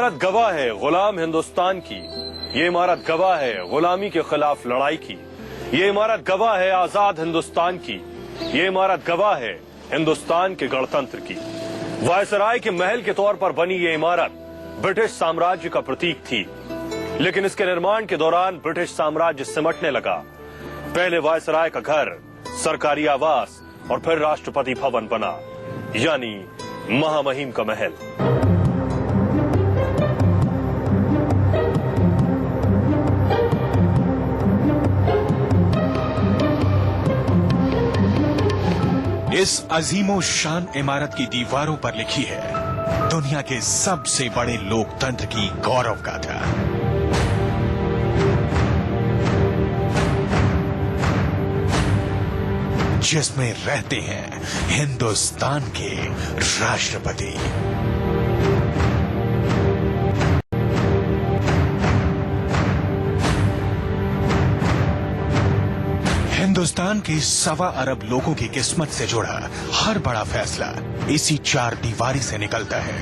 इमारत गवाह है गुलाम हिंदुस्तान की, ये इमारत गवाह है गुलामी के खिलाफ लड़ाई की, ये इमारत गवाह है आजाद हिंदुस्तान की, ये इमारत गवाह है हिंदुस्तान के गणतंत्र की। वायसराय के महल के तौर पर बनी ये इमारत ब्रिटिश साम्राज्य का प्रतीक थी, लेकिन इसके निर्माण के दौरान ब्रिटिश साम्राज्य सिमटने लगा। पहले वायसराय का घर, सरकारी आवास और फिर राष्ट्रपति भवन बना, यानी महामहिम का महल। इस अजीमो शान इमारत की दीवारों पर लिखी है दुनिया के सबसे बड़े लोकतंत्र की गौरव गाथा। जिसमें रहते हैं हिंदुस्तान के राष्ट्रपति। हिंदुस्तान के 1.25 अरब लोगों की किस्मत से जुड़ा हर बड़ा फैसला इसी 4 दीवारी से निकलता है।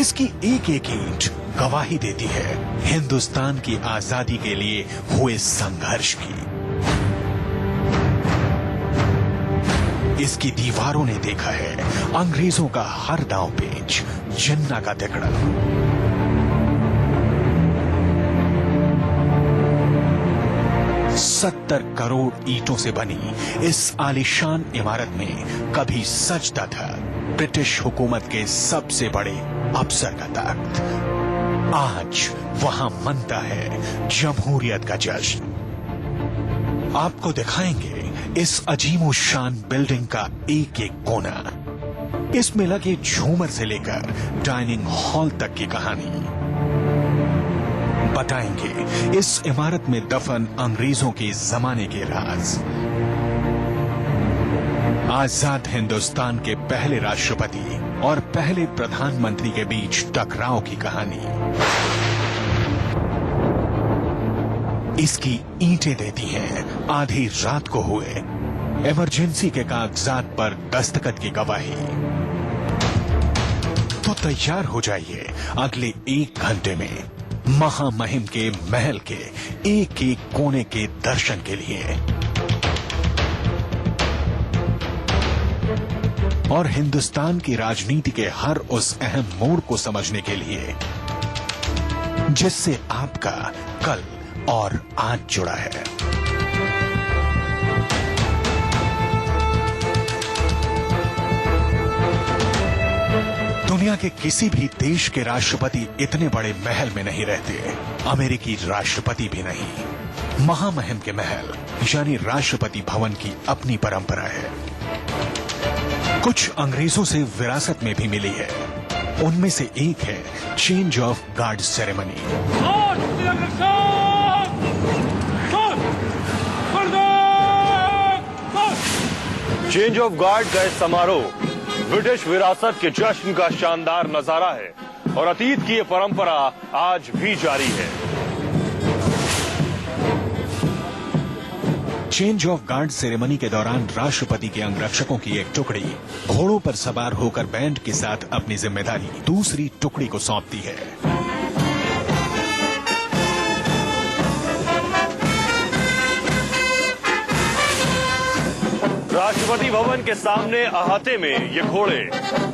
इसकी एक एक ईंट गवाही देती है हिंदुस्तान की आजादी के लिए हुए संघर्ष की। इसकी दीवारों ने देखा है अंग्रेजों का हर दांव पेच, जिन्ना का तिकड़ा। $70 करोड़ ईंटों से बनी इस आलीशान इमारत में कभी सजता था ब्रिटिश हुकूमत के सबसे बड़े अफसर का तख्त। आज वहां मनता है जमहूरियत का जश्न। आपको दिखाएंगे इस अजीमो शान बिल्डिंग का एक एक कोना, इसमें लगे झूमर से लेकर डाइनिंग हॉल तक की कहानी। बताएंगे इस इमारत में दफन अंग्रेजों के जमाने के राज। आजाद हिंदुस्तान के पहले राष्ट्रपति और पहले प्रधानमंत्री के बीच टकराव की कहानी। इसकी ईंटें देती हैं आधी रात को हुए इमरजेंसी के कागजात पर दस्तखत की गवाही। तो तैयार हो जाइए अगले 1 घंटे में महामहिम के महल के एक एक कोने के दर्शन के लिए और हिंदुस्तान की राजनीति के हर उस अहम मोड़ को समझने के लिए जिससे आपका कल और आज जुड़ा है। दुनिया के किसी भी देश के राष्ट्रपति इतने बड़े महल में नहीं रहते, अमेरिकी राष्ट्रपति भी नहीं। महामहिम के महल यानी राष्ट्रपति भवन की अपनी परंपरा है। कुछ अंग्रेजों से विरासत में भी मिली है। उनमें से एक है change of guard ceremony. Change of guard का इस समारोह ब्रिटिश विरासत के जश्न का शानदार नजारा है और अतीत की ये परंपरा आज भी जारी है। चेंज ऑफ गार्ड सेरेमनी के दौरान राष्ट्रपति के अंगरक्षकों की एक टुकड़ी घोड़ों पर सवार होकर बैंड के साथ अपनी जिम्मेदारी दूसरी टुकड़ी को सौंपती है। राष्ट्रपति भवन के सामने अहाते में ये घोड़े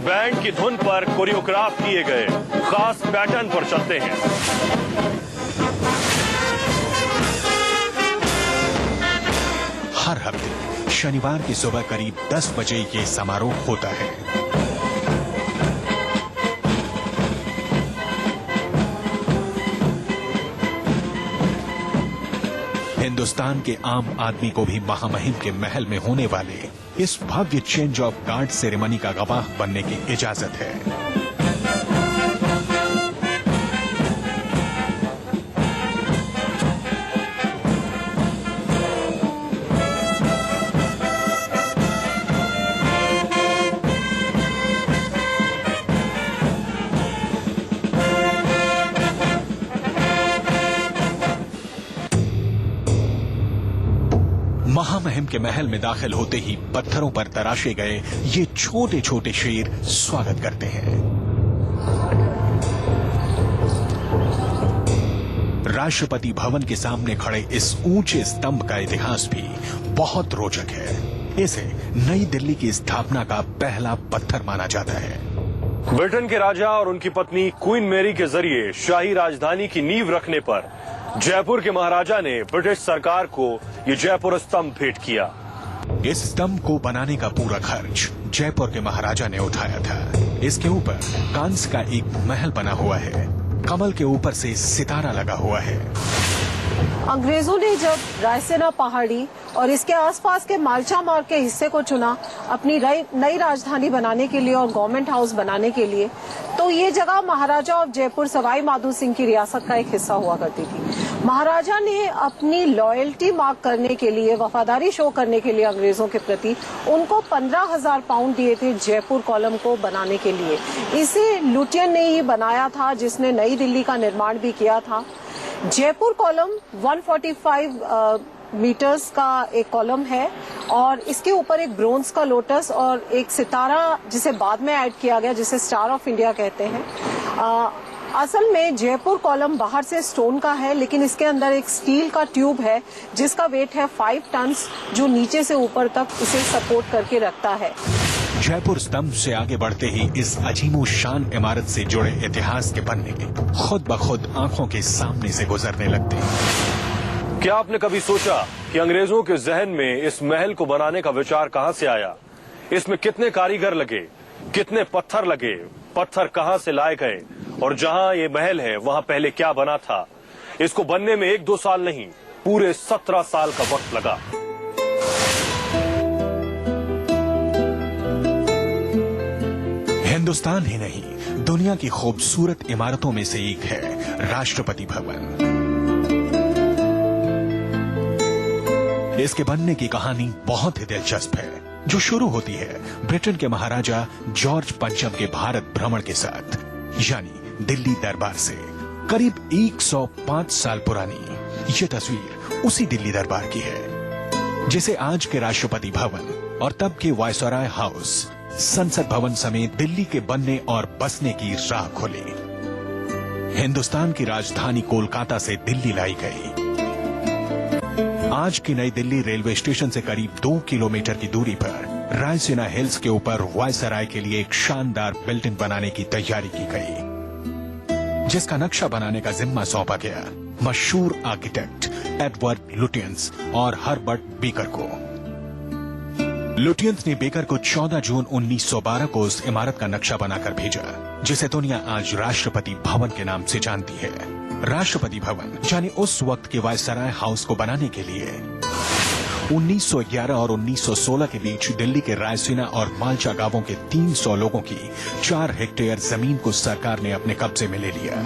बैंड की धुन पर कोरियोग्राफ किए गए खास पैटर्न पर चलते हैं। हर हफ्ते शनिवार की सुबह करीब 10 बजे ये समारोह होता है। हिंदुस्तान के आम आदमी को भी महामहिम के महल में होने वाले इस भव्य चेंज ऑफ गार्ड सेरेमनी का गवाह बनने की इजाजत है। महामहिम के महल में दाखिल होते ही पत्थरों पर तराशे गए ये छोटे छोटे शेर स्वागत करते हैं। राष्ट्रपति भवन के सामने खड़े इस ऊंचे स्तंभ का इतिहास भी बहुत रोचक है। इसे नई दिल्ली की स्थापना का पहला पत्थर माना जाता है। ब्रिटेन के राजा और उनकी पत्नी क्वीन मैरी के जरिए शाही राजधानी की नींव रखने पर जयपुर के महाराजा ने ब्रिटिश सरकार को ये जयपुर स्तंभ भेंट किया। इस स्तंभ को बनाने का पूरा खर्च जयपुर के महाराजा ने उठाया था। इसके ऊपर कांस का एक महल बना हुआ है। कमल के ऊपर से सितारा लगा हुआ है। अंग्रेजों ने जब रायसेना पहाड़ी और इसके आसपास के मालचा मार्ग के हिस्से को चुना अपनी नई राजधानी बनाने के लिए और गवर्नमेंट हाउस बनाने के लिए, तो ये जगह महाराजा ऑफ जयपुर सवाई माधो सिंह की रियासत का एक हिस्सा हुआ करती थी। महाराजा ने अपनी लॉयल्टी मार्क करने के लिए, वफादारी शो करने के लिए अंग्रेजों के प्रति उनको 15,000 पाउंड दिए थे जयपुर कॉलम को बनाने के लिए। इसे लुटियन ने ही बनाया था, जिसने नई दिल्ली का निर्माण भी किया था। जयपुर कॉलम 145 मीटर्स का एक कॉलम है और इसके ऊपर एक ब्रोंज का लोटस और एक सितारा, जिसे बाद में ऐड किया गया, जिसे स्टार ऑफ इंडिया कहते हैं। असल में जयपुर कॉलम बाहर से स्टोन का है, लेकिन इसके अंदर एक स्टील का ट्यूब है जिसका वेट है 5 टन, जो नीचे से ऊपर तक इसे सपोर्ट करके रखता है। जयपुर स्तंभ से आगे बढ़ते ही इस अजीमो शान इमारत से जुड़े इतिहास के पन्ने खुद ब खुद आंखों के सामने से गुजरने लगते हैं। क्या आपने कभी सोचा कि अंग्रेजों के जहन में इस महल को बनाने का विचार कहां से आया? इसमें कितने कारीगर लगे, कितने पत्थर लगे, पत्थर कहां से लाए गए और जहां ये महल है वहां पहले क्या बना था? इसको बनने में 1-2 साल नहीं, पूरे 17 साल का वक्त लगा। हिंदुस्तान ही नहीं, दुनिया की खूबसूरत इमारतों में से एक है राष्ट्रपति भवन। इसके बनने की कहानी बहुत ही दिलचस्प है, जो शुरू होती है ब्रिटेन के महाराजा जॉर्ज पंचम के भारत भ्रमण के साथ, यानी दिल्ली दरबार से। करीब 105 साल पुरानी ये तस्वीर उसी दिल्ली दरबार की है, जिसे आज के राष्ट्रपति भवन और तब के वायसराय हाउस, संसद भवन समेत दिल्ली के बनने और बसने की राह खोली। हिंदुस्तान की राजधानी कोलकाता से दिल्ली लाई गई। आज की नई दिल्ली रेलवे स्टेशन से करीब 2 किलोमीटर की दूरी पर रायसीना हिल्स के ऊपर वायसराय के लिए एक शानदार बिल्डिंग बनाने की तैयारी की गई, जिसका नक्शा बनाने का जिम्मा सौंपा गया मशहूर आर्किटेक्ट एडवर्ड लुटियंस और हर्बर्ट बेकर को। लुटियंस ने बेकर को 14 जून 1912 को उस इमारत का नक्शा बनाकर भेजा, जिसे दुनिया आज राष्ट्रपति भवन के नाम से जानती है। राष्ट्रपति भवन यानी उस वक्त के वायसराय हाउस को बनाने के लिए 1911 और 1916 के बीच दिल्ली के रायसीना और मालचा गांवों के 300 लोगों की 4 हेक्टेयर जमीन को सरकार ने अपने कब्जे में ले लिया।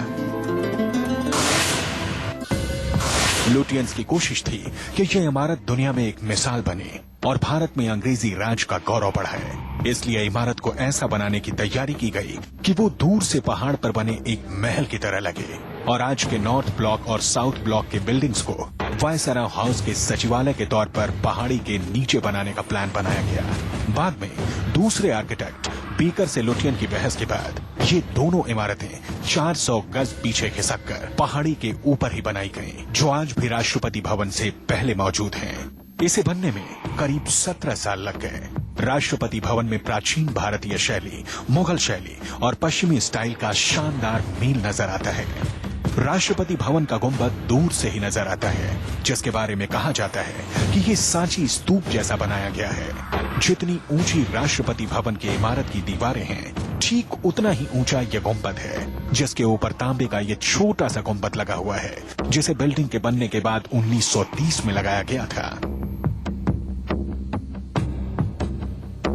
लुटियंस की कोशिश थी कि यह इमारत दुनिया में एक मिसाल बने और भारत में अंग्रेजी राज का गौरव बढ़ाए। इसलिए इमारत को ऐसा बनाने की तैयारी की गई कि वो दूर से पहाड़ पर बने एक महल की तरह लगे, और आज के नॉर्थ ब्लॉक और साउथ ब्लॉक के बिल्डिंग्स को वायसराय हाउस के सचिवालय के तौर पर पहाड़ी के नीचे बनाने का प्लान बनाया गया। बाद में दूसरे आर्किटेक्ट बेकर से लुटियन की बहस के बाद ये दोनों इमारतें 400 गज पीछे खिसककर पहाड़ी के ऊपर ही बनाई गईं, जो आज भी राष्ट्रपति भवन से पहले मौजूद हैं। इसे बनने में करीब 17 साल लग गए। राष्ट्रपति भवन में प्राचीन भारतीय शैली, मुगल शैली और पश्चिमी स्टाइल का शानदार मेल नजर आता है। राष्ट्रपति भवन का गुंबद दूर से ही नजर आता है, जिसके बारे में कहा जाता है कि ये सांची स्तूप जैसा बनाया गया है। जितनी ऊंची राष्ट्रपति भवन की इमारत की दीवारें हैं, ठीक उतना ही ऊंचा ये गुंबद है, जिसके ऊपर तांबे का ये छोटा सा गुंबद लगा हुआ है, जिसे बिल्डिंग के बनने के बाद 1930 में लगाया गया था।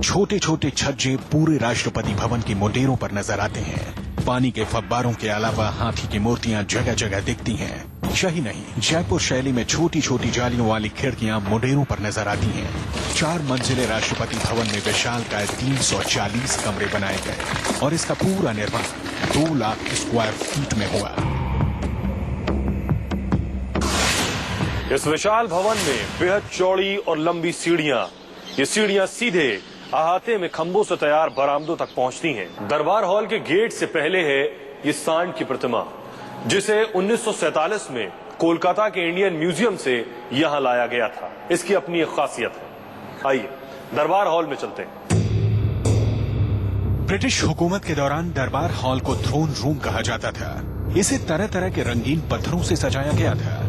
छोटे छोटे छज्जे पूरे राष्ट्रपति भवन की मुंडेरों पर नजर आते हैं। पानी के फव्वारों के अलावा हाथी की मूर्तियां जगह जगह दिखती हैं। यही नहीं, जयपुर शैली में छोटी छोटी जालियों वाली खिड़कियां मुंडेरों पर नजर आती हैं। 4 मंजिले राष्ट्रपति भवन में विशालकाय 340 कमरे बनाए गए और इसका पूरा निर्माण 2 लाख स्क्वायर फीट में हुआ। इस विशाल भवन में बेहद चौड़ी और लंबी सीढ़ियां, ये सीढ़ियां सीधे अहाते में खंभों से तैयार बरामदों तक पहुंचती हैं। दरबार हॉल के गेट से पहले है ये सांड की प्रतिमा, जिसे 1947 में कोलकाता के इंडियन म्यूजियम से यहां लाया गया था। इसकी अपनी एक खासियत है। आइए दरबार हॉल में चलते हैं। ब्रिटिश हुकूमत के दौरान दरबार हॉल को थ्रोन रूम कहा जाता था। इसे तरह तरह के रंगीन पत्थरों से सजाया गया था।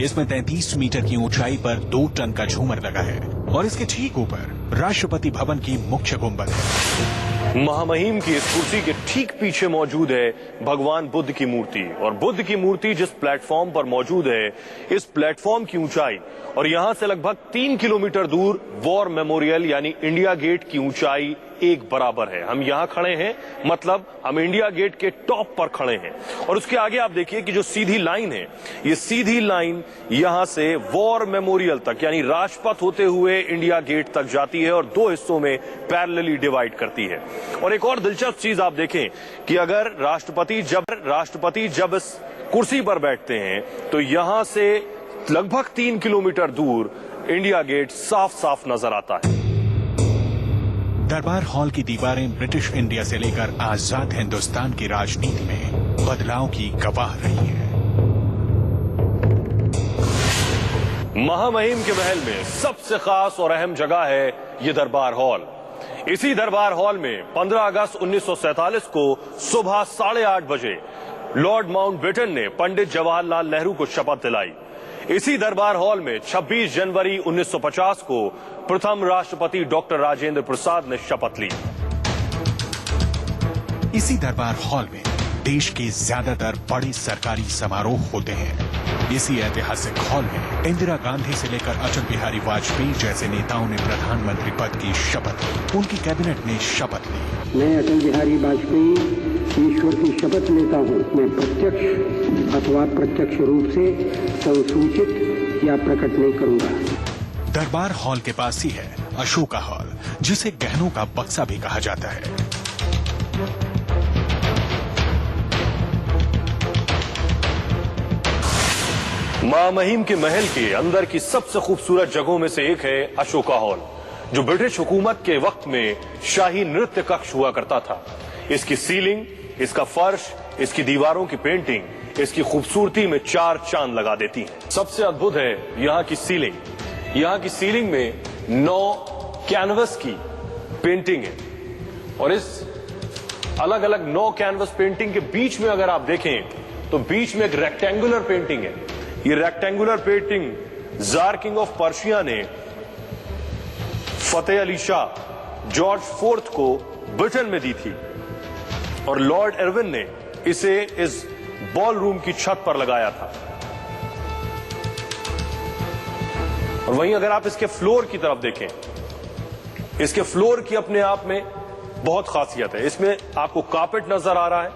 इसमें 33 मीटर की ऊंचाई पर 2 टन का झूमर लगा है और इसके ठीक ऊपर राष्ट्रपति भवन की मुख्य गुंबद है। महामहिम की इस कुर्सी के ठीक पीछे मौजूद है भगवान बुद्ध की मूर्ति, और बुद्ध की मूर्ति जिस प्लेटफॉर्म पर मौजूद है, इस प्लेटफॉर्म की ऊंचाई और यहां से लगभग 3 किलोमीटर दूर वॉर मेमोरियल यानी इंडिया गेट की ऊंचाई एक बराबर है। हम यहां खड़े हैं, मतलब हम इंडिया गेट के टॉप पर खड़े हैं। और उसके आगे आप देखिए कि जो सीधी लाइन है, ये सीधी लाइन यहां से वॉर मेमोरियल तक यानी राजपथ होते हुए इंडिया गेट तक जाती है और 2 हिस्सों में पैरेलली डिवाइड करती है। और एक और दिलचस्प चीज आप देखें कि अगर राष्ट्रपति जब इस कुर्सी पर बैठते हैं तो यहां से लगभग 3 किलोमीटर दूर इंडिया गेट साफ साफ नजर आता है। दरबार हॉल की दीवारें ब्रिटिश इंडिया से लेकर आजाद हिंदुस्तान की राजनीति में बदलाव की गवाह रही हैं। महामहिम के महल में सबसे खास और अहम जगह है ये दरबार हॉल। इसी दरबार हॉल में 15 अगस्त 1947 को सुबह 8:30 बजे लॉर्ड माउंटबेटन ने पंडित जवाहरलाल नेहरू को शपथ दिलाई। इसी दरबार हॉल में 26 जनवरी 1950 को प्रथम राष्ट्रपति डॉक्टर राजेंद्र प्रसाद ने शपथ ली। इसी दरबार हॉल में देश के ज्यादातर बड़े सरकारी समारोह होते हैं। इसी ऐतिहासिक हॉल में इंदिरा गांधी से लेकर अटल बिहारी वाजपेयी जैसे नेताओं ने प्रधानमंत्री पद की शपथ ली। उनकी कैबिनेट ने शपथ ली। मैं अटल बिहारी वाजपेयी ईश्वर की शपथ लेता हूँ। मैं प्रत्यक्ष अथवा अप्रत्यक्ष रूप से संसूचित या प्रकट नहीं करूंगा। दरबार हॉल के पास ही है अशोका हॉल, जिसे गहनों का बक्सा भी कहा जाता है। महामहिम के महल के अंदर की सबसे खूबसूरत जगहों में से एक है अशोका हॉल, जो ब्रिटिश हुकूमत के वक्त में शाही नृत्य कक्ष हुआ करता था। इसकी सीलिंग, इसका फर्श, इसकी दीवारों की पेंटिंग इसकी खूबसूरती में 4 चांद लगा देती है। सबसे अद्भुत है यहाँ की सीलिंग। यहाँ की सीलिंग में 9 कैनवस की पेंटिंग है और इस अलग अलग 9 कैनवस पेंटिंग के बीच में अगर आप देखें तो बीच में एक रेक्टेंगुलर पेंटिंग है। ये rectangular painting jar king of Persia ने फतेह अली शाह जॉर्ज IV को ब्रिटेन में दी थी और लॉर्ड इरविन ने इसे इस बॉल रूम की छत पर लगाया था। और वहीं अगर आप इसके फ्लोर की तरफ देखें, इसके फ्लोर की अपने आप में बहुत खासियत है। इसमें आपको कार्पेट नजर आ रहा है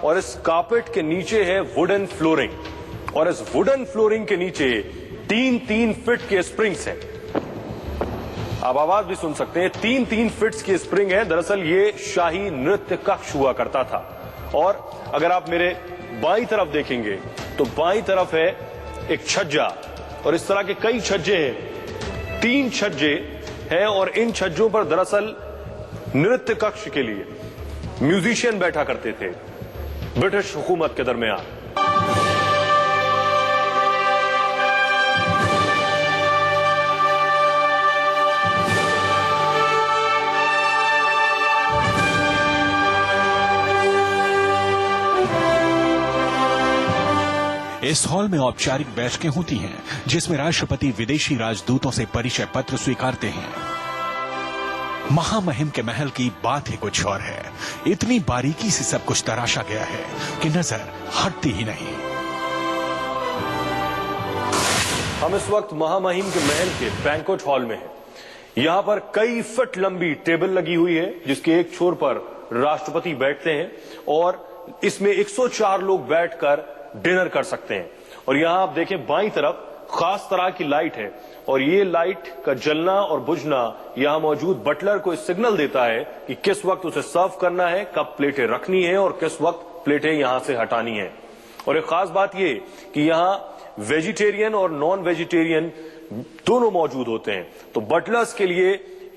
और इस कार्पेट के नीचे है वुडन फ्लोरिंग और इस वुडन फ्लोरिंग के नीचे 3-3 फीट के स्प्रिंग्स हैं। आप आवाज भी सुन सकते हैं, 3-3 फीट की स्प्रिंग है। दरअसल ये शाही नृत्य कक्ष हुआ करता था। और अगर आप मेरे बाईं तरफ देखेंगे तो बाईं तरफ है एक छज्जा और इस तरह के कई छज्जे हैं। 3 छज्जे हैं और इन छज्जों पर दरअसल नृत्य कक्ष के लिए म्यूजिशियन बैठा करते थे ब्रिटिश हुकूमत के दरमियान। इस हॉल में औपचारिक बैठकें होती हैं, जिसमें राष्ट्रपति विदेशी राजदूतों से परिचय पत्र स्वीकारते हैं। महामहिम के महल की बात ही कुछ और है। इतनी बारीकी से सब कुछ तराशा गया है कि नजर हटती ही नहीं। हम इस वक्त महामहिम के महल के बैंक्वेट हॉल में हैं। यहां पर कई फीट लंबी टेबल लगी हुई है, जिसके एक छोर पर राष्ट्रपति बैठते हैं और इसमें 104 लोग बैठकर डिनर कर सकते हैं। और यहां आप देखें बाईं तरफ खास तरह की लाइट है और ये लाइट का जलना और बुझना यहां मौजूद बटलर को सिग्नल देता है कि किस वक्त उसे सर्व करना है, कब प्लेटें रखनी है और किस वक्त प्लेटें यहां से हटानी है। और एक खास बात ये कि यहां वेजिटेरियन और नॉन वेजिटेरियन दोनों मौजूद होते हैं। तो बटलर्स के लिए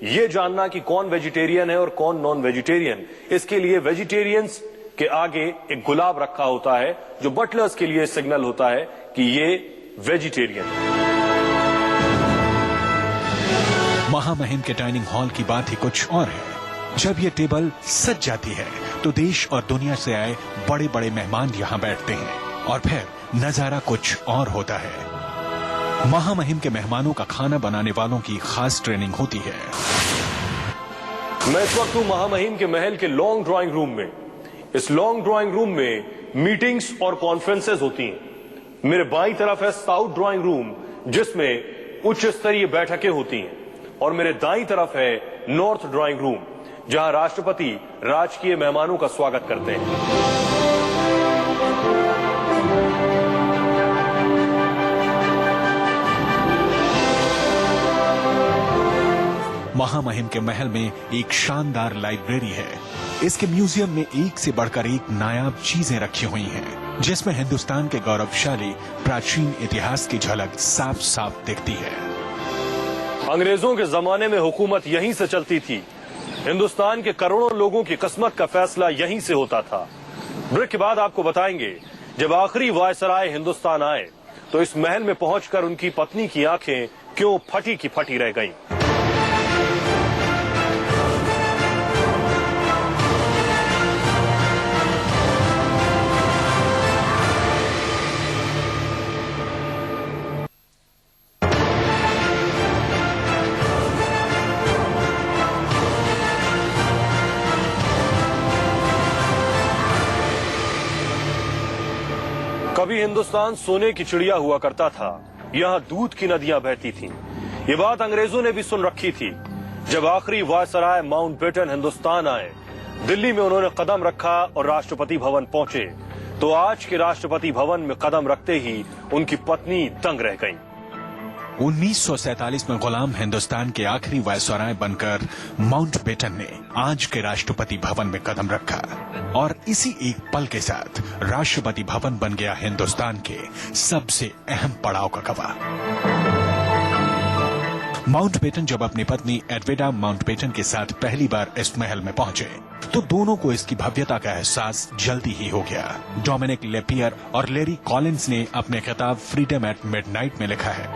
ये जानना कि कौन वेजिटेरियन है और कौन नॉन वेजिटेरियन, इसके लिए वेजिटेरियंस के आगे एक गुलाब रखा होता है जो बटलर्स के लिए सिग्नल होता है कि ये वेजिटेरियन है। महामहिम के डाइनिंग हॉल की बात ही कुछ और है। जब ये टेबल सज जाती है तो देश और दुनिया से आए बड़े बड़े मेहमान यहाँ बैठते हैं और फिर नजारा कुछ और होता है। महामहिम के मेहमानों का खाना बनाने वालों की खास ट्रेनिंग होती है। मैं इस वक्त हूं महामहिम के महल के लॉन्ग ड्राइंग रूम में। इस लॉन्ग ड्राइंग रूम में मीटिंग्स और कॉन्फ्रेंसेस होती हैं। मेरे बाईं तरफ है साउथ ड्राइंग रूम जिसमें उच्च स्तरीय बैठकें होती हैं और मेरे दाईं तरफ है नॉर्थ ड्राइंग रूम जहां राष्ट्रपति राजकीय मेहमानों का स्वागत करते हैं। महामहिम के महल में एक शानदार लाइब्रेरी है। इसके म्यूजियम में एक से बढ़कर एक नायाब चीजें रखी हुई हैं, जिसमें हिंदुस्तान के गौरवशाली प्राचीन इतिहास की झलक साफ साफ दिखती है। अंग्रेजों के जमाने में हुकूमत यहीं से चलती थी। हिंदुस्तान के करोड़ों लोगों की किस्मत का फैसला यहीं से होता था। ब्रेक के बाद आपको बताएंगे जब आखिरी वायसराय हिंदुस्तान आए तो इस महल में पहुंचकर उनकी पत्नी की आंखें क्यों फटी की फटी रह गईं। कभी हिंदुस्तान सोने की चिड़िया हुआ करता था, यहाँ दूध की नदियां बहती थीं। ये बात अंग्रेजों ने भी सुन रखी थी। जब आखिरी वायसराय माउंटबेटन हिंदुस्तान आए, दिल्ली में उन्होंने कदम रखा और राष्ट्रपति भवन पहुंचे तो आज के राष्ट्रपति भवन में कदम रखते ही उनकी पत्नी दंग रह गईं। 1947 में गुलाम हिंदुस्तान के आखिरी वायसराय बनकर माउंटबेटन ने आज के राष्ट्रपति भवन में कदम रखा और इसी एक पल के साथ राष्ट्रपति भवन बन गया हिंदुस्तान के सबसे अहम पड़ाव का गवाह। माउंटबेटन जब अपनी पत्नी एडविडा माउंटबेटन के साथ पहली बार इस महल में पहुंचे तो दोनों को इसकी भव्यता का एहसास जल्दी ही हो गया। डोमिनिक लेपियर और लेरी कॉलिंस ने अपने खिताब फ्रीडम एट मिडनाइट में लिखा है,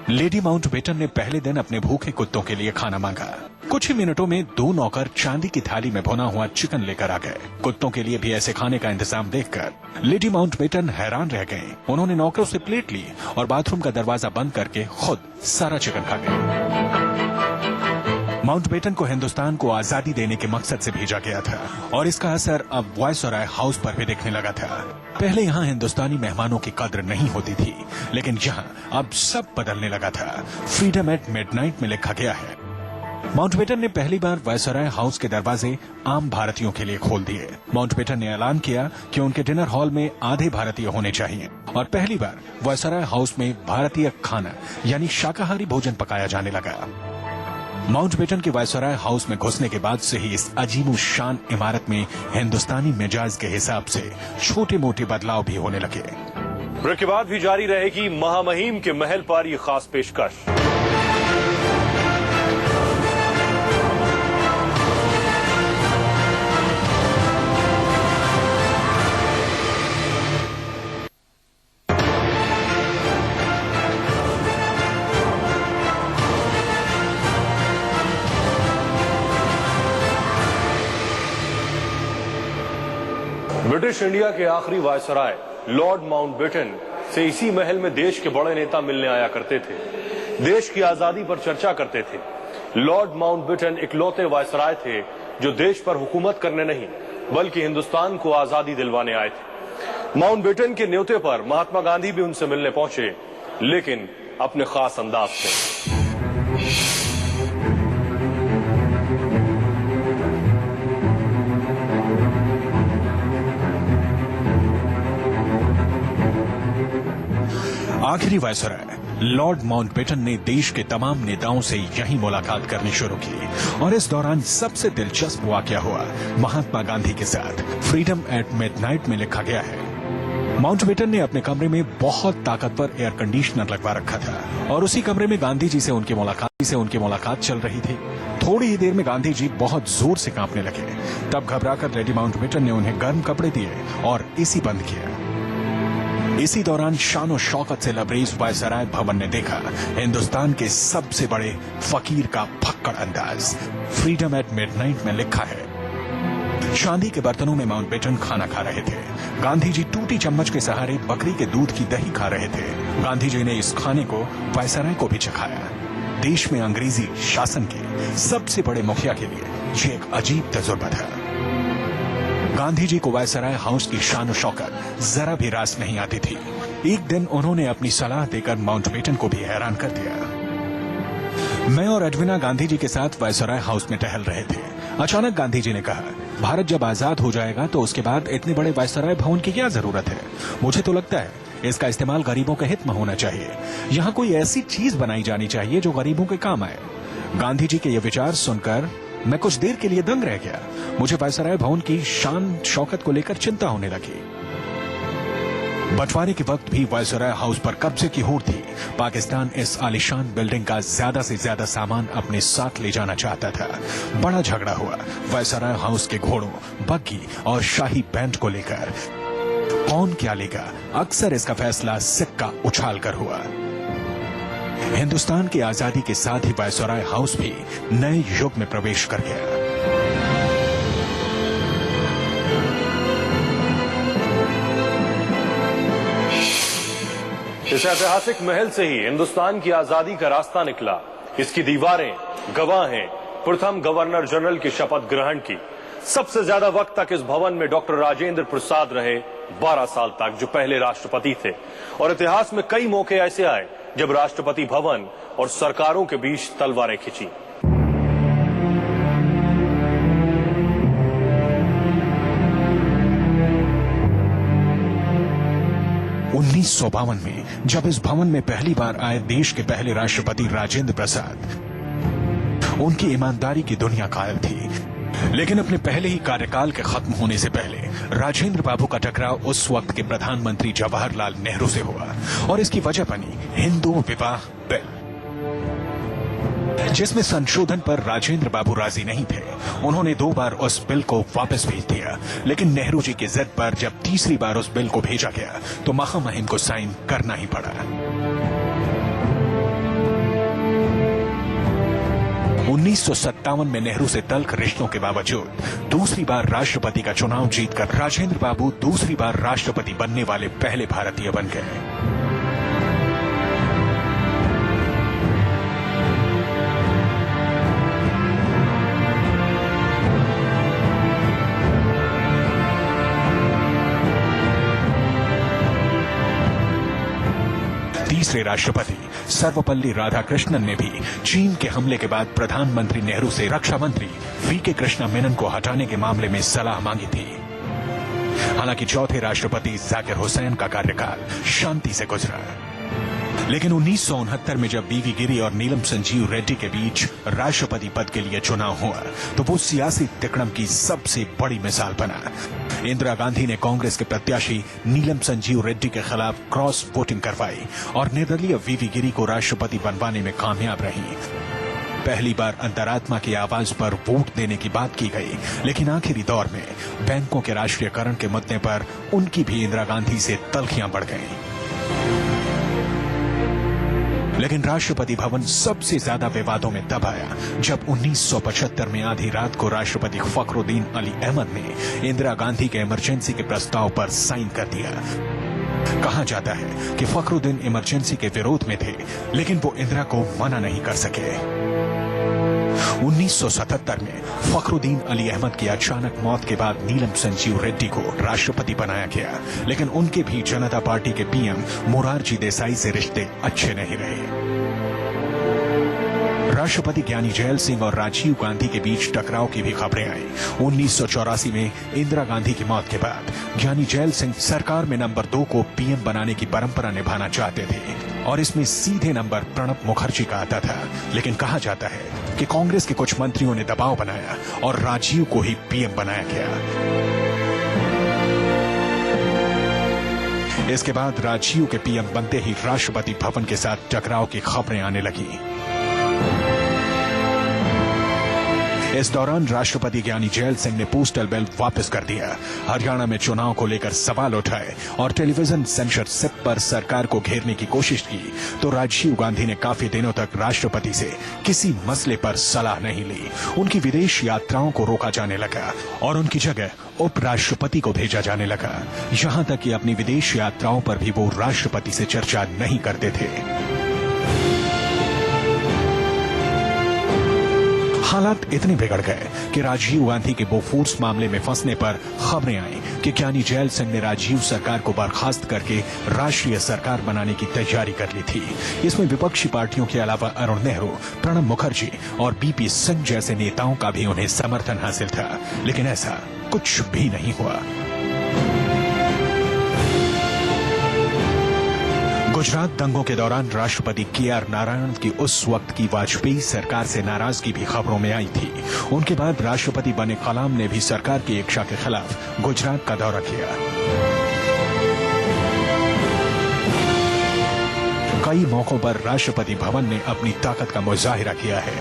लेडी माउंटबेटन ने पहले दिन अपने भूखे कुत्तों के लिए खाना मांगा। कुछ ही मिनटों में 2 नौकर चांदी की थाली में भुना हुआ चिकन लेकर आ गए। कुत्तों के लिए भी ऐसे खाने का इंतजाम देखकर लेडी माउंटबेटन हैरान रह गए। उन्होंने नौकरों से प्लेट ली और बाथरूम का दरवाजा बंद करके खुद सारा चिकन खा गए। माउंटबेटन को हिंदुस्तान को आजादी देने के मकसद से भेजा गया था और इसका असर अब वायसराय हाउस पर भी दिखने लगा था। पहले यहाँ हिंदुस्तानी मेहमानों की कद्र नहीं होती थी, लेकिन यहाँ अब सब बदलने लगा था। फ्रीडम एट मिडनाइट में लिखा गया है, माउंटबेटन ने पहली बार वायसराय हाउस के दरवाजे आम भारतीयों के लिए खोल दिए। माउंटबेटन ने ऐलान किया कि उनके डिनर हॉल में आधे भारतीय होने चाहिए और पहली बार वायसराय हाउस में भारतीय खाना यानी शाकाहारी भोजन पकाया जाने लगा। माउंटबेटन के वायसराय हाउस में घुसने के बाद से ही इस अजीबो शान इमारत में हिंदुस्तानी मिजाज के हिसाब से छोटे मोटे बदलाव भी होने लगे। ब्रेक के बाद भी जारी रहेगी महामहिम के महल पर ये खास पेशकश। ब्रिटिश इंडिया के आखिरी वायसराय लॉर्ड माउंटबेटन से इसी महल में देश के बड़े नेता मिलने आया करते थे, देश की आजादी पर चर्चा करते थे। लॉर्ड माउंटबेटन इकलौते वायसराय थे जो देश पर हुकूमत करने नहीं बल्कि हिंदुस्तान को आजादी दिलवाने आए थे। माउंटबेटन के न्योते पर महात्मा गांधी भी उनसे मिलने पहुंचे, लेकिन अपने खास अंदाज से। आखिरी वायसराय लॉर्ड माउंटबेटन ने देश के तमाम नेताओं से यहीं मुलाकात करनी शुरू की और इस दौरान सबसे दिलचस्प वाकया हुआ महात्मा गांधी के साथ। फ्रीडम एट मिडनाइट में लिखा गया है, माउंटबेटन ने अपने कमरे में बहुत ताकतवर एयर कंडीशनर लगवा रखा था और उसी कमरे में गांधी जी से उनकी मुलाकात चल रही थी। थोड़ी ही देर में गांधी जी बहुत जोर से कांपने लगे। तब घबराकर लेडी माउंटबेटन ने उन्हें गर्म कपड़े दिए और एसी बंद किया। इसी दौरान शानो शौकत से लबरेज वायसराय भवन ने देखा हिंदुस्तान के सबसे बड़े फकीर का फक्कड़ अंदाज। फ्रीडम एट मिडनाइट में लिखा है। चांदी के बर्तनों में माउंटबेटन खाना खा रहे थे। गांधी जी टूटी चम्मच के सहारे बकरी के दूध की दही खा रहे थे। गांधी जी ने इस खाने को वायसराय को भी चखाया। देश में अंग्रेजी शासन के सबसे बड़े मुखिया के लिए ये एक अजीब तजुर्बा था। गांधी जी को वायसराय हाउस की शान शौकत जरा भी रास नहीं आती थी। एक दिन उन्होंने अपनी सलाह देकर माउंटबेटन को भी हैरान कर दिया। मैं और एडविना गांधी जी के साथ वायसराय हाउस में टहल रहे थे। अचानक गांधी जी ने कहा, भारत जब आजाद हो जाएगा तो उसके बाद इतने बड़े वायसराय भवन की क्या जरूरत है। मुझे तो लगता है इसका इस्तेमाल गरीबों के हित में होना चाहिए। यहाँ कोई ऐसी चीज बनाई जानी चाहिए जो गरीबों के काम आए। गांधी जी के ये विचार सुनकर मैं कुछ देर के लिए दंग रह गया। मुझे वायसराय भवन की शान शौकत को लेकर चिंता होने लगी। बंटवारे के वक्त भी वायसराय हाउस पर कब्जे की होड़ थी। पाकिस्तान इस आलीशान बिल्डिंग का ज्यादा से ज्यादा सामान अपने साथ ले जाना चाहता था। बड़ा झगड़ा हुआ वायसराय हाउस के घोड़ों, बग्गी और शाही बैंड को लेकर। कौन क्या लेगा, अक्सर इसका फैसला सिक्का उछाल कर हुआ। हिंदुस्तान की आजादी के साथ ही वायसराय हाउस भी नए युग में प्रवेश कर गया। इस ऐतिहासिक महल से ही हिंदुस्तान की आजादी का रास्ता निकला। इसकी दीवारें गवाह हैं प्रथम गवर्नर जनरल की शपथ ग्रहण की। सबसे ज्यादा वक्त तक इस भवन में डॉक्टर राजेंद्र प्रसाद रहे, 12 साल तक, जो पहले राष्ट्रपति थे। और इतिहास में कई मौके ऐसे आए जब राष्ट्रपति भवन और सरकारों के बीच तलवारें खिंची। उन्नीस में जब इस भवन में पहली बार आए देश के पहले राष्ट्रपति राजेंद्र प्रसाद, उनकी ईमानदारी की दुनिया कायल थी। लेकिन अपने पहले ही कार्यकाल के खत्म होने से पहले राजेंद्र बाबू का टकराव उस वक्त के प्रधानमंत्री जवाहरलाल नेहरू से हुआ और इसकी वजह बनी हिंदू विवाह बिल, जिसमें संशोधन पर राजेंद्र बाबू राजी नहीं थे। उन्होंने 2 बार उस बिल को वापस भेज दिया। लेकिन नेहरू जी की जिद पर जब तीसरी बार उस बिल को भेजा गया तो महामहिम को साइन करना ही पड़ा। 1957 में नेहरू से तल्ख रिश्तों के बावजूद दूसरी बार राष्ट्रपति का चुनाव जीतकर राजेंद्र बाबू दूसरी बार राष्ट्रपति बनने वाले पहले भारतीय बन गए। तीसरे राष्ट्रपति सर्वपल्ली राधाकृष्णन ने भी चीन के हमले के बाद प्रधानमंत्री नेहरू से रक्षा मंत्री वी.के. कृष्णा मेनन को हटाने के मामले में सलाह मांगी थी। हालांकि चौथे राष्ट्रपति जाकिर हुसैन का कार्यकाल शांति से गुजरा। लेकिन 1969 में जब बीवी गिरी और नीलम संजीव रेड्डी के बीच राष्ट्रपति पद के लिए चुनाव हुआ तो वो सियासी तिकड़म की सबसे बड़ी मिसाल बना। इंदिरा गांधी ने कांग्रेस के प्रत्याशी नीलम संजीव रेड्डी के खिलाफ क्रॉस वोटिंग करवाई और निर्दलीय वीवी गिरी को राष्ट्रपति बनवाने में कामयाब रही। पहली बार अंतरात्मा की आवाज पर वोट देने की बात की गई, लेकिन आखिरी दौर में बैंकों के राष्ट्रीयकरण के मुद्दे पर उनकी भी इंदिरा गांधी से तल्खियां बढ़ गईं। लेकिन राष्ट्रपति भवन सबसे ज्यादा विवादों में तब आया जब 1975 में आधी रात को राष्ट्रपति फखरुद्दीन अली अहमद ने इंदिरा गांधी के इमरजेंसी के प्रस्ताव पर साइन कर दिया। कहा जाता है कि फखरुद्दीन इमरजेंसी के विरोध में थे, लेकिन वो इंदिरा को मना नहीं कर सके। 1977 में फखरुद्दीन अली अहमद की अचानक मौत के बाद नीलम संजीव रेड्डी को राष्ट्रपति बनाया गया, लेकिन उनके भी जनता पार्टी के पीएम मोरारजी देसाई से रिश्ते अच्छे नहीं रहे। राष्ट्रपति ज्ञानी जैल सिंह और राजीव गांधी के बीच टकराव की भी खबरें आई। 1984 में इंदिरा गांधी की मौत के बाद ज्ञानी जैल सिंह सरकार में नंबर 2 को पीएम बनाने की परंपरा निभाना चाहते थे और इसमें सीधे नंबर प्रणब मुखर्जी का आता था। लेकिन कहा जाता है कि कांग्रेस के कुछ मंत्रियों ने दबाव बनाया और राजीव को ही पीएम बनाया गया। इसके बाद राजीव के पीएम बनते ही राष्ट्रपति भवन के साथ टकराव की खबरें आने लगी। इस दौरान राष्ट्रपति ज्ञानी जैल सिंह ने पोस्टल बैलेट वापस कर दिया, हरियाणा में चुनाव को लेकर सवाल उठाए और टेलीविजन सेंसरशिप पर सरकार को घेरने की कोशिश की, तो राजीव गांधी ने काफी दिनों तक राष्ट्रपति से किसी मसले पर सलाह नहीं ली। उनकी विदेश यात्राओं को रोका जाने लगा और उनकी जगह उपराष्ट्रपति को भेजा जाने लगा। यहां तक कि अपनी विदेश यात्राओं पर भी वो राष्ट्रपति से चर्चा नहीं करते थे। हालात इतने बिगड़ गए कि राजीव गांधी के बोफोर्स मामले में फंसने पर खबरें आई कि ज्ञानी जैल सिंह ने राजीव सरकार को बर्खास्त करके राष्ट्रीय सरकार बनाने की तैयारी कर ली थी। इसमें विपक्षी पार्टियों के अलावा अरुण नेहरू, प्रणब मुखर्जी और बीपी सिंह जैसे नेताओं का भी उन्हें समर्थन हासिल था, लेकिन ऐसा कुछ भी नहीं हुआ। गुजरात दंगों के दौरान राष्ट्रपति के.आर. नारायण की उस वक्त की वाजपेयी सरकार से नाराजगी भी खबरों में आई थी। उनके बाद राष्ट्रपति बने कलाम ने भी सरकार की इच्छा के खिलाफ गुजरात का दौरा किया। कई मौकों पर राष्ट्रपति भवन ने अपनी ताकत का मुजाहिरा किया है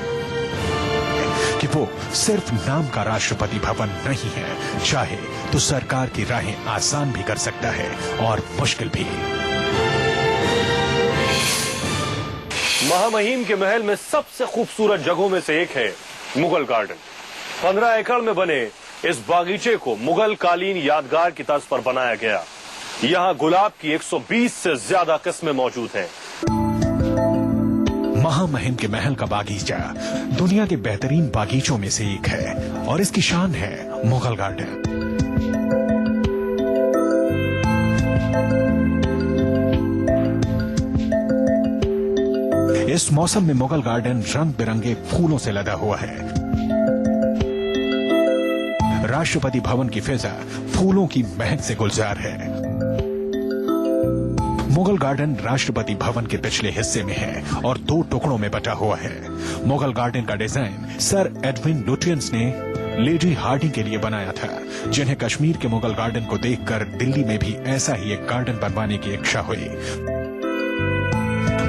कि वो सिर्फ नाम का राष्ट्रपति भवन नहीं है, चाहे तो सरकार की राहें आसान भी कर सकता है और मुश्किल भी। महामहिम के महल में सबसे खूबसूरत जगहों में से एक है मुगल गार्डन। 15 एकड़ में बने इस बागीचे को मुगल कालीन यादगार की तर्ज पर बनाया गया। यहाँ गुलाब की 120 से ज्यादा किस्में मौजूद हैं। महामहिम के महल का बागीचा दुनिया के बेहतरीन बागीचों में से एक है और इसकी शान है मुगल गार्डन। इस मौसम में मुगल गार्डन रंग बिरंगे फूलों से लदा हुआ है। राष्ट्रपति भवन की फिजा फूलों की महक से गुलजार है। मुगल गार्डन राष्ट्रपति भवन के पिछले हिस्से में है और 2 टुकड़ों में बटा हुआ है। मुगल गार्डन का डिजाइन सर एडविन लुटियंस ने लेडी हार्डिंग के लिए बनाया था, जिन्हें कश्मीर के मुगल गार्डन को देखकर दिल्ली में भी ऐसा ही एक गार्डन बनवाने की इच्छा हुई।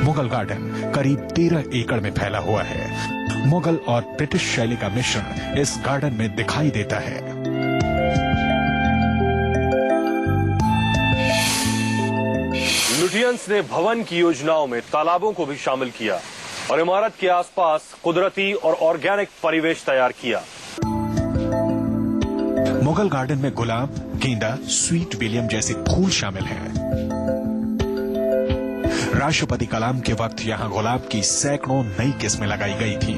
मुगल गार्डन करीब 13 एकड़ में फैला हुआ है। मुगल और ब्रिटिश शैली का मिश्रण इस गार्डन में दिखाई देता है। लुटियंस ने भवन की योजनाओं में तालाबों को भी शामिल किया और इमारत के आसपास कुदरती और ऑर्गेनिक परिवेश तैयार किया। मुगल गार्डन में गुलाब, गेंदा, स्वीट विलियम जैसे फूल शामिल हैं। राष्ट्रपति कलाम के वक्त यहां गुलाब की सैकड़ों नई किस्में लगाई गई थी।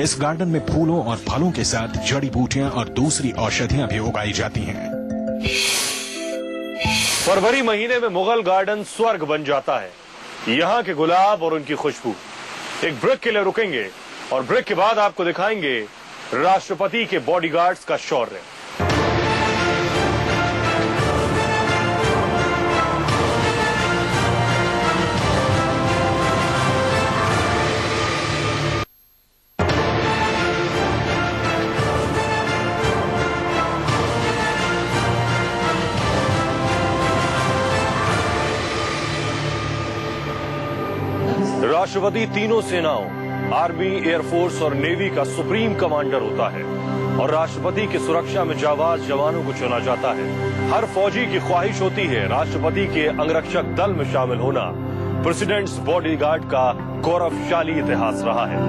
इस गार्डन में फूलों और फलों के साथ जड़ी बूटियां और दूसरी औषधियां भी उगाई जाती हैं। फरवरी महीने में मुगल गार्डन स्वर्ग बन जाता है। यहाँ के गुलाब और उनकी खुशबू। एक ब्रेक के लिए रुकेंगे और ब्रेक के बाद आपको दिखाएंगे राष्ट्रपति के बॉडीगार्ड्स का शौर्य। राष्ट्रपति तीनों सेनाओं आर्मी, एयरफोर्स और नेवी का सुप्रीम कमांडर होता है और राष्ट्रपति की सुरक्षा में जाबाज जवानों को चुना जाता है। हर फौजी की ख्वाहिश होती है राष्ट्रपति के अंगरक्षक दल में शामिल होना। प्रेसिडेंट्स बॉडीगार्ड का गौरवशाली इतिहास रहा है।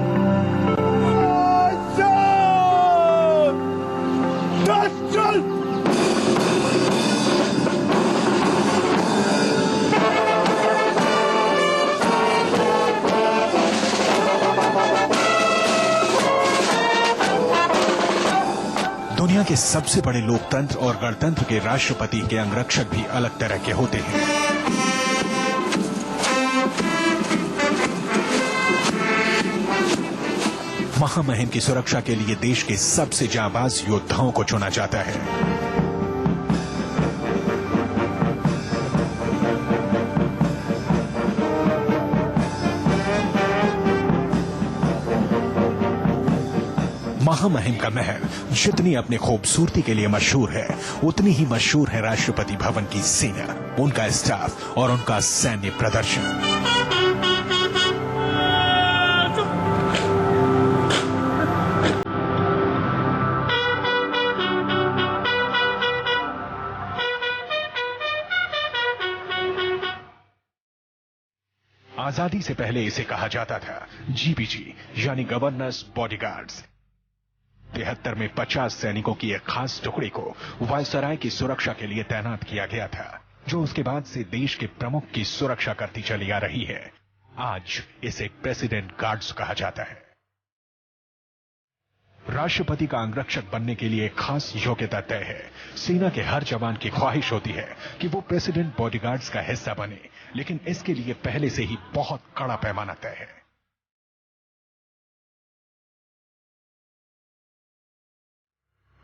दुनिया के सबसे बड़े लोकतंत्र और गणतंत्र के राष्ट्रपति के अंगरक्षक भी अलग तरह के होते हैं। महामहिम की सुरक्षा के लिए देश के सबसे जांबाज योद्धाओं को चुना जाता है। महामहिम का महल जितनी अपनी खूबसूरती के लिए मशहूर है, उतनी ही मशहूर है राष्ट्रपति भवन की सेना, उनका स्टाफ और उनका सैन्य प्रदर्शन। आजादी से पहले इसे कहा जाता था जीबीजी, यानी गवर्नर्स बॉडीगार्ड्स। 73 में 50 सैनिकों की एक खास टुकड़ी को वायसराय की सुरक्षा के लिए तैनात किया गया था, जो उसके बाद से देश के प्रमुख की सुरक्षा करती चली आ रही है। आज इसे प्रेसिडेंट गार्ड्स कहा जाता है। राष्ट्रपति का अंगरक्षक बनने के लिए एक खास योग्यता तय है। सेना के हर जवान की ख्वाहिश होती है कि वो प्रेसिडेंट बॉडीगार्ड्स का हिस्सा बने, लेकिन इसके लिए पहले से ही बहुत कड़ा पैमाना तय है।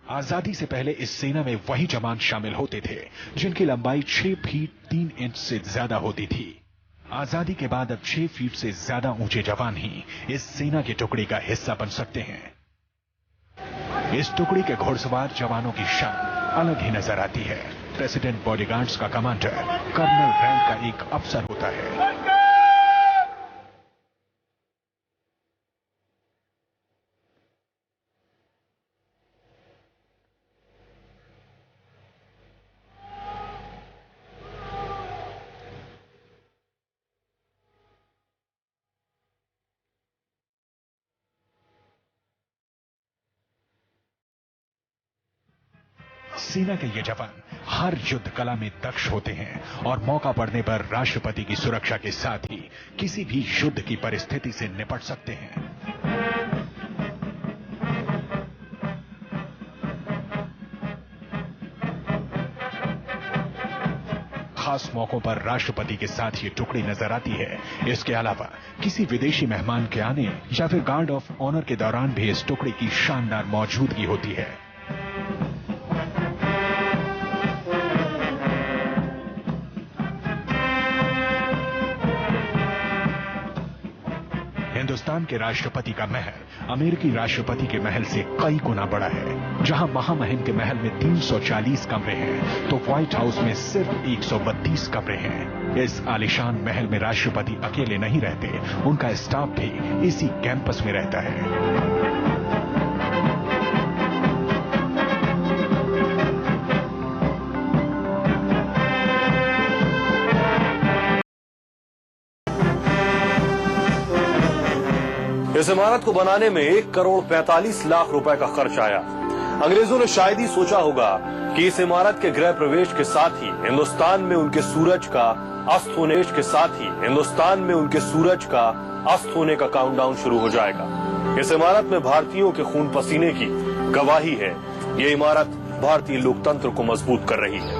आजादी से पहले इस सेना में वही जवान शामिल होते थे जिनकी लंबाई 6 फीट 3 इंच से ज्यादा होती थी। आजादी के बाद अब 6 फीट से ज्यादा ऊंचे जवान ही इस सेना की टुकड़ी का हिस्सा बन सकते हैं। इस टुकड़ी के घुड़सवार जवानों की शान अलग ही नजर आती है। प्रेसिडेंट बॉडीगार्ड्स का कमांडर कर्नल रैंक का एक अफसर होता है। सेना के ये जवान हर युद्ध कला में दक्ष होते हैं और मौका पड़ने पर राष्ट्रपति की सुरक्षा के साथ ही किसी भी युद्ध की परिस्थिति से निपट सकते हैं। खास मौकों पर राष्ट्रपति के साथ ये टुकड़ी नजर आती है। इसके अलावा किसी विदेशी मेहमान के आने या फिर गार्ड ऑफ ऑनर के दौरान भी इस टुकड़ी की शानदार मौजूदगी होती है। हिंदुस्तान के राष्ट्रपति का महल अमेरिकी राष्ट्रपति के महल से कई गुना बड़ा है। जहां महामहिम के महल में 340 कमरे हैं, तो व्हाइट हाउस में सिर्फ 132 कमरे हैं। इस आलीशान महल में राष्ट्रपति अकेले नहीं रहते, उनका स्टाफ भी इसी कैंपस में रहता है। इस इमारत को बनाने में 1 करोड़ 45 लाख रुपए का खर्च आया। अंग्रेजों ने शायद ही सोचा होगा कि इस इमारत के गृह प्रवेश के साथ ही हिंदुस्तान में उनके सूरज का अस्त होने का काउंटडाउन शुरू हो जाएगा। इस इमारत में भारतीयों के खून पसीने की गवाही है। ये इमारत भारतीय लोकतंत्र को मजबूत कर रही है।